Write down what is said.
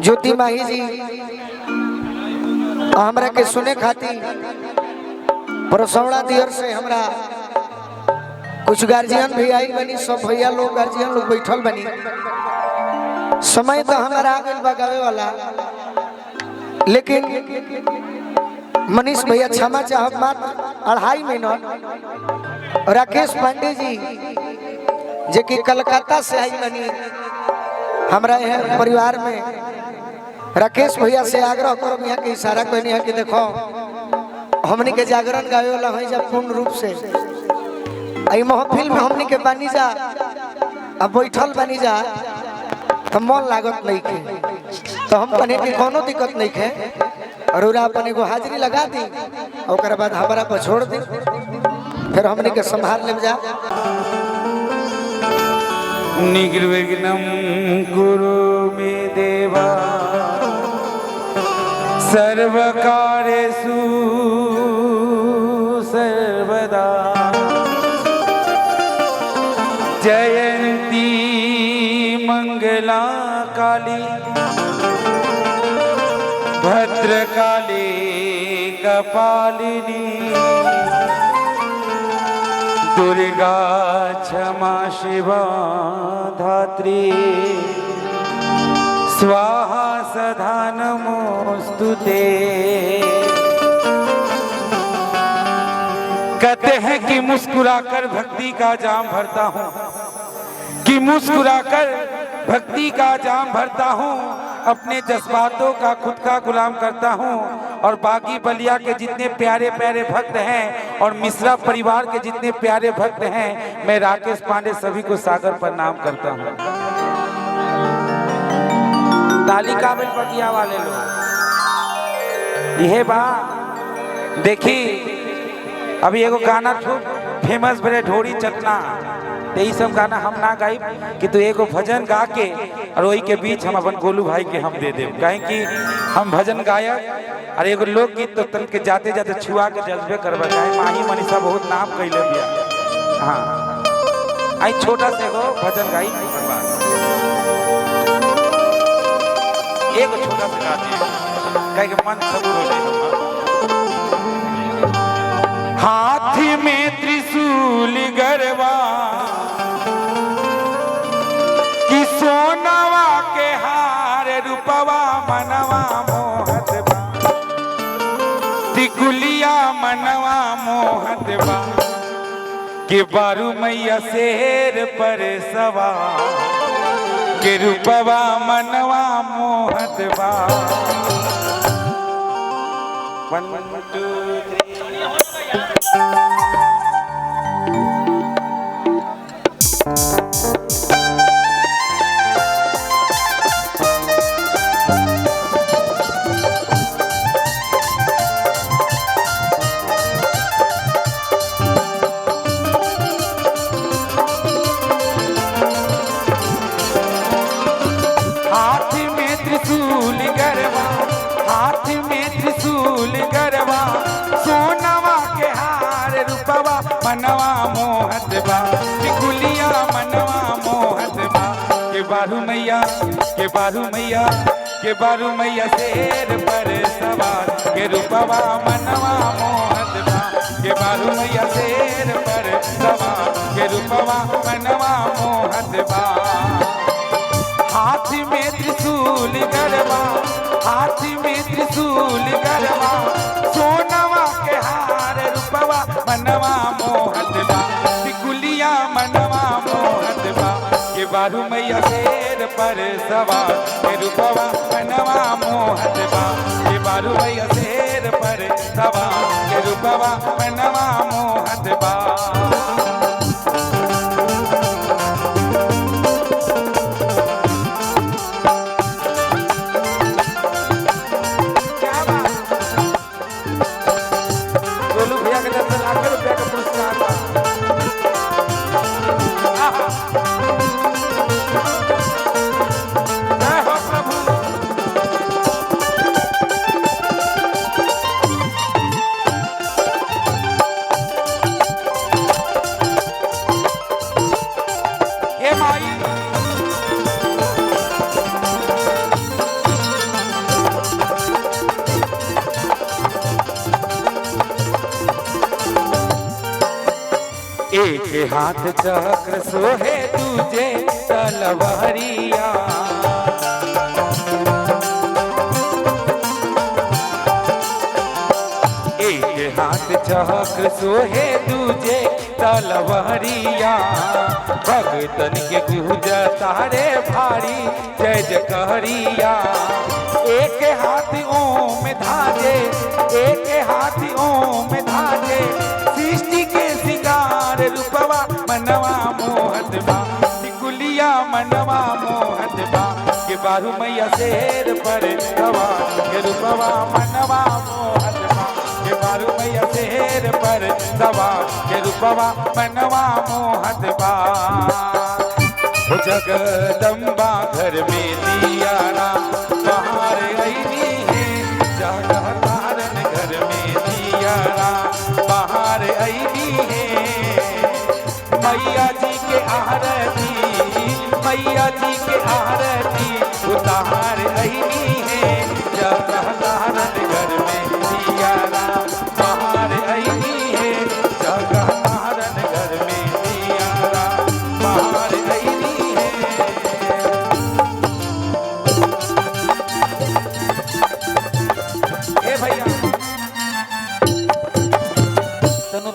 ज्योति माही जी हमरा के सुने खातिर परसौड़ा दियर से हमरा कुछ गार्जियन भी आई बनी, सब भैया लोग गार्जियन लोग बैठल बनी। समय तो हमारा आ गइल बा गावे वाला, लेकिन मनीष भैया क्षमा चाहब मात्र 2.5 मिनट। राकेश पांडे जी जे कि कलकत्ता से आई बनी, हमरा यह परिवार में राकेश भैया से आग्रह करो, यहाँ के इशारा कहनी है कि देखो हमनी के जागरण गावे वाला है जब पूर्ण रूप से आई महफिल में हमनी के बनी जा, अब बैठल बनी जा तो मन लागत नहीं के, तो हम कहने की कोनो दिक्कत नहीं है और अपन एगो हाजिरी लगा दी और बाद हमारा पर छोड़ दी, फिर हमनी के संभाल ले जा। निर्विघ्नं कुरु मे देवा सर्वकार्येषु सर्वदा जयंती मंगला काली भद्रकाली कपालिनी दुर्गा क्षमा शिवा धात्री स्वाहा सदा नमोस्तुते। कहते हैं कि मुस्कुराकर भक्ति का जाम भरता हूँ, कि मुस्कुराकर भक्ति का जाम भरता हूँ, अपने जज्बातों का खुद का गुलाम करता हूँ। और बागी बलिया के जितने प्यारे प्यारे भक्त हैं और मिश्रा परिवार के जितने प्यारे भक्त हैं, मैं राकेश पांडे सभी को सागर प्रणाम करता हूँ। ताली काबिल बगिया वाले लोग यह बा देखी, अभी एगो गाना खूब फेमस बड़े ढोरी चटना, यही सब गाना हम ना गाई कि तू एगो भजन गा के और वही के बीच हम अपन गोलू भाई के हम दे दे, कहें कि हम भजन गायक और एगो लोकगीत तो तल के जाते जाते छुआ के जज्बे करवा चाहे माही मनीषा बहुत नाम कैले दिया। हाँ आई छोटा से एगो भजन गाई एगो छोटा से गा दिए कहे कि मन सब हो जाए। हाथी में त्रिशूल गरबा कि सोनवा के हार रूपवा मनवा मोहत बा, टिकुलिया मनवा मोहत बा कि बारू मैया शेर पर सवार के रूपवा मनवा मोहत बा। 1 2 मनवा मोहत बा, टिकुलिया मनवा मोहत बा के बारू मैया के बारू मैया के बारू मैया शेर पर सवार के रूपवा मनवा मोहत बा के बारू मैया शेर पर सवार के रूपवा मनवा मोहत बा। हाथ में त्रिशूल गरबा, हाथ में त्रिशूल गरबा, सोनवा के हार रूपवा मनवा मोहत बा, टिकुलिया मनवा मोहत बा के बारू मैया शेर पर सवार के रूपवा मनवा मोहत बा के बारू मैया शेर पर सवार के रूपवा मनवा मोहत बा। एक हाथ चक्र सोहे दूजे तलवारिया। एक हाथ चक्र सोहे दूजे तलवारिया। भगतन के गुज तारे भारी जय जयकारिया। एक हाथ ओम धाजे, एक हाथ ओम धाजे, सृष्टि के सिंगार रूपवा मनवा मोहत बा। टिकुलिया मनवा मोहत बा के बारू मैया शेर पर सवा के रूपवा मनवा मोहत बा के बारू मैया शेर पर सवा के रूपवा मनवा मोहत बा। जगदम्बा घर में दियारा बाहर अइली है। जगह तारन घर में दियारा बाहर अइली है। मैया